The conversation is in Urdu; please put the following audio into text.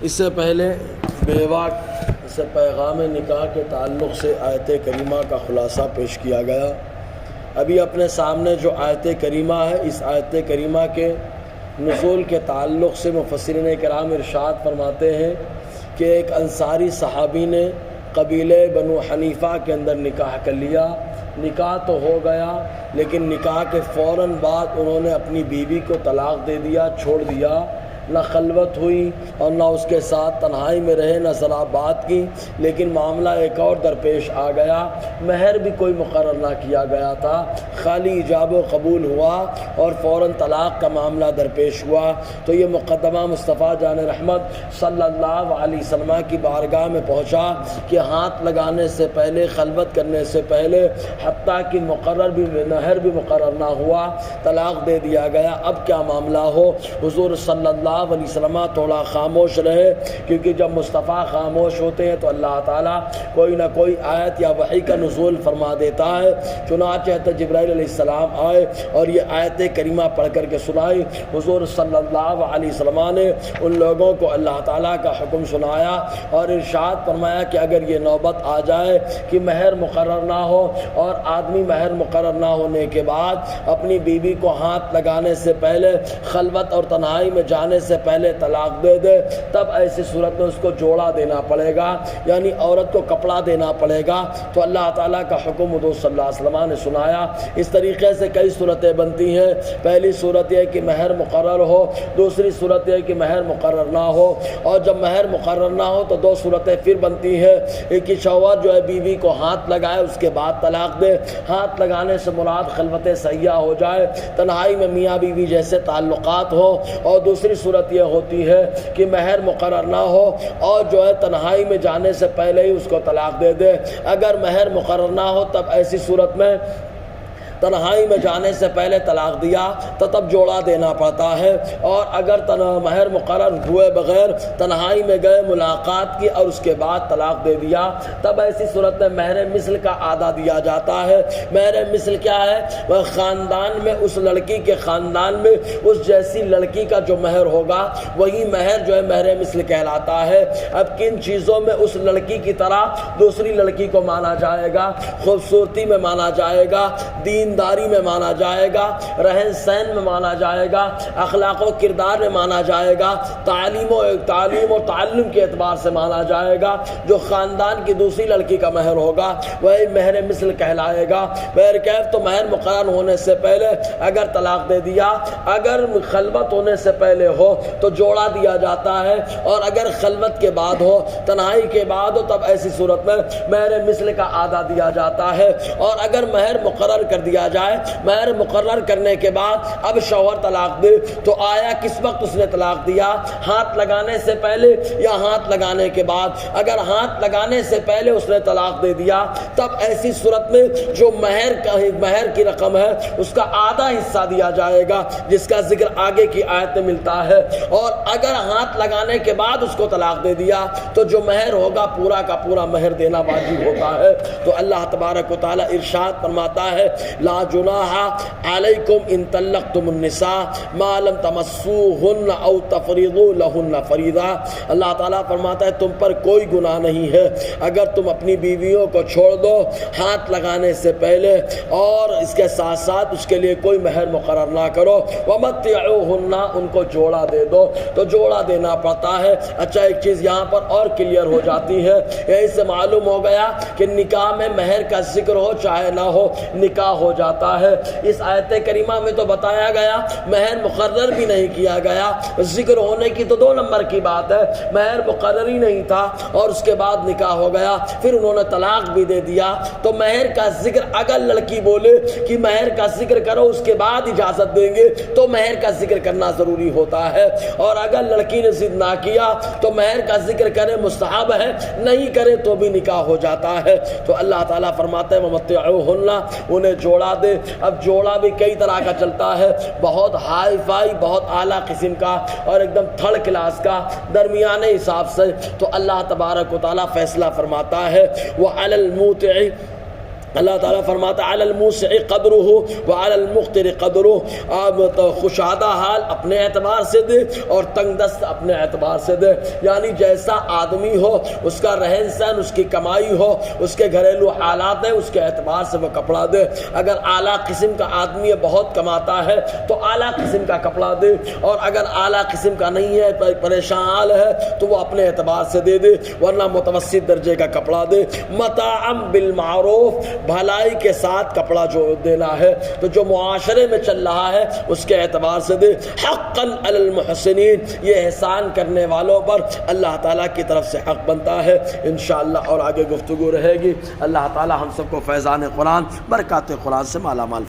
اس سے پہلے بیوہ سے پیغام نکاح کے تعلق سے آیت کریمہ کا خلاصہ پیش کیا گیا۔ ابھی اپنے سامنے جو آیت کریمہ ہے، اس آیت کریمہ کے نزول کے تعلق سے مفسرین کرام ارشاد فرماتے ہیں کہ ایک انصاری صحابی نے قبیلے بنو حنیفہ کے اندر نکاح کر لیا۔ نکاح تو ہو گیا، لیکن نکاح کے فوراً بعد انہوں نے اپنی بیوی کو طلاق دے دیا، چھوڑ دیا۔ نہ خلوت ہوئی اور نہ اس کے ساتھ تنہائی میں رہے، نہ ذرا بات کی، لیکن معاملہ ایک اور درپیش آ گیا۔ مہر بھی کوئی مقرر نہ کیا گیا تھا، خالی ایجاب و قبول ہوا اور فوراً طلاق کا معاملہ درپیش ہوا۔ تو یہ مقدمہ مصطفیٰ جان رحمت صلی اللہ علیہ وسلم کی بارگاہ میں پہنچا کہ ہاتھ لگانے سے پہلے، خلوت کرنے سے پہلے، حتیٰ کہ مہر بھی مقرر نہ ہوا، طلاق دے دیا گیا۔ اب کیا معاملہ ہو؟ حضور صلی اللہ علیہ وسلم تھوڑا خاموش رہے، کیونکہ جب مصطفیٰ خاموش ہوتے ہیں تو اللہ تعالیٰ کوئی نہ کوئی آیت یا وحی کا نزول فرما دیتا ہے۔ چنانچہ حضرت جبرائیل علیہ السلام آئے اور یہ آیت کریمہ پڑھ کر کے سنائی۔ حضور صلی اللہ علیہ وسلم نے ان لوگوں کو اللہ تعالیٰ کا حکم سنایا اور ارشاد فرمایا کہ اگر یہ نوبت آ جائے کہ مہر مقرر نہ ہو اور آدمی مہر مقرر نہ ہونے کے بعد اپنی بیوی کو ہاتھ لگانے سے پہلے، خلوت اور تنہائی میں جانے سے پہلے طلاق دے دے، تب ایسی صورت میں اس کو جوڑا دینا پڑے گا، یعنی عورت کو کپڑا دینا پڑے گا۔ تو اللہ تعالیٰ کا حکم حضور صلی اللہ علیہ وسلم نے سنایا۔ اس طریقے سے کئی صورتیں بنتی ہیں۔ پہلی صورت یہ کہ مہر مقرر ہو، دوسری صورت یہ کہ مہر مقرر نہ ہو، اور جب مہر مقرر نہ ہو تو دو صورتیں پھر بنتی ہیں۔ ایک کہ شوہر جو ہے بیوی کو ہاتھ لگائے، اس کے بعد طلاق دے۔ ہاتھ لگانے سے مراد خلوت سیاح ہو جائے، تنہائی میں میاں بیوی جیسے تعلقات ہو، اور دوسری صورت یہ ہوتی ہے کہ مہر مقرر نہ ہو اور جو ہے تنہائی میں جانے سے پہلے ہی اس کو طلاق دے دے۔ اگر مہر مقرر نہ ہو تب ایسی صورت میں تنہائی میں جانے سے پہلے طلاق دیا تو تب جوڑا دینا پڑتا ہے، اور اگر مہر مقرر ہوئے بغیر تنہائی میں گئے، ملاقات کی اور اس کے بعد طلاق دے دیا، تب ایسی صورت میں مہر مثل کا آدھا دیا جاتا ہے۔ مہر مثل کیا ہے؟ وہ خاندان میں، اس لڑکی کے خاندان میں اس جیسی لڑکی کا جو مہر ہوگا وہی مہر جو ہے مہر مثل کہلاتا ہے۔ اب کن چیزوں میں اس لڑکی کی طرح دوسری لڑکی کو مانا جائے گا؟ خوبصورتی میں مانا جائے گا، دینداری میں مانا جائے گا، رہن سہن میں مانا جائے گا، اخلاق و کردار میں مانا جائے گا، تعلیم و تعلم کے اعتبار سے مانا جائے گا۔ جو خاندان کی دوسری لڑکی کا مہر ہوگا وہی مہر مثل کہلائے گا۔ بہرکیف تو مہر مقرر ہونے سے پہلے اگر طلاق دے دیا، اگر خلوت ہونے سے پہلے ہو تو جوڑا دیا جاتا ہے، اور اگر خلوت کے بعد ہو، تنہائی کے بعد ہو، تب ایسی صورت میں مہر مثل کا آدھا دیا جاتا ہے۔ اور اگر مہر مقرر کر دیا جائے، مہر مقرر کرنے کے بعد اب شوہر طلاق دے، تو آیا کس وقت اس نے طلاق دیا؟ ہاتھ لگانے سے پہلے یا ہاتھ لگانے کے بعد؟ اگر ہاتھ لگانے سے پہلے اس نے طلاق دے دیا، تب ایسی صورت میں جو مہر کی رقم ہے اس کا آدھا حصہ دیا جائے گا، جس کا ذکر آگے کی آیت میں ملتا ہے۔ اور اگر ہاتھ لگانے کے بعد اس کو طلاق دے دیا تو جو مہر ہوگا پورا کا پورا مہر دینا واجب ہوتا ہے۔ تو اللہ تبارک و تعالی ارشاد فرماتا ہے، لا جناح علیکم ان طلقتم النساء ما لم تمسوهن او تفرضوا لهن فریضہ۔ اللہ تعالیٰ فرماتا ہے تم پر کوئی گناہ نہیں ہے اگر تم اپنی بیویوں کو چھوڑ دو ہاتھ لگانے سے پہلے، اور اس کے ساتھ ساتھ اس کے لیے کوئی مہر مقرر نہ کرو، ومتعوهن ان کو جوڑا دے دو۔ تو جوڑا دینا پڑتا ہے۔ اچھا، ایک چیز یہاں پر اور کلیئر ہو جاتی ہے، یہی سے معلوم ہو گیا کہ نکاح میں مہر کا ذکر ہو چاہے نہ ہو، نکاح ہو جاتا ہے۔ اس آیت کریمہ میں تو بتایا گیا، مہر مقرر بھی نہیں کیا گیا، ذکر ہونے کی تو 2 نمبر کی بات ہے، مہر مقرر ہی نہیں تھا اور اس کے بعد نکاح ہو گیا، پھر انہوں نے طلاق بھی دے دیا۔ تو مہر کا ذکر اگر لڑکی بولے کہ مہر کا ذکر کرو اس کے بعد اجازت دیں گے تو مہر کا ذکر کرنا ضروری ہوتا ہے، اور اگر لڑکی نے ضد نہ کیا تو مہر کا ذکر کرے مستحب ہے، نہیں کرے تو بھی نکاح ہو جاتا ہے۔ تو اللہ تعالیٰ فرماتے ہیں ومتعوهن انہیں جوڑا دے۔ اب جوڑا بھی کئی طرح کا چلتا ہے، بہت ہائی فائی، بہت اعلیٰ قسم کا، اور ایک دم تھرڈ کلاس کا، درمیانے حساب سے۔ تو اللہ تبارک و تعالیٰ فیصلہ فرماتا ہے وعلی الموتع اللہ تعالیٰ فرماتا علی الموسع قدرہ وعلی المقتر قدرہ، آپ خوشادہ حال اپنے اعتبار سے دے اور تنگ دست اپنے اعتبار سے دے، یعنی جیسا آدمی ہو اس کا رہن سہن، اس کی کمائی ہو، اس کے گھریلو حالات ہیں، اس کے اعتبار سے وہ کپڑا دے۔ اگر اعلیٰ قسم کا آدمی ہے، بہت کماتا ہے، تو اعلیٰ قسم کا کپڑا دے، اور اگر اعلیٰ قسم کا نہیں ہے، پریشان حال ہے، تو وہ اپنے اعتبار سے دے دے، ورنہ متوسط درجے کا کپڑا دے۔ متاعا بالمعروف، بھلائی کے ساتھ کپڑا جو دینا ہے، تو جو معاشرے میں چل رہا ہے اس کے اعتبار سے دے۔ حقا علی المحسنین، یہ احسان کرنے والوں پر اللہ تعالیٰ کی طرف سے حق بنتا ہے۔ انشاءاللہ اور آگے گفتگو رہے گی۔ اللہ تعالیٰ ہم سب کو فیضان قرآن، برکات قرآن سے مالا مال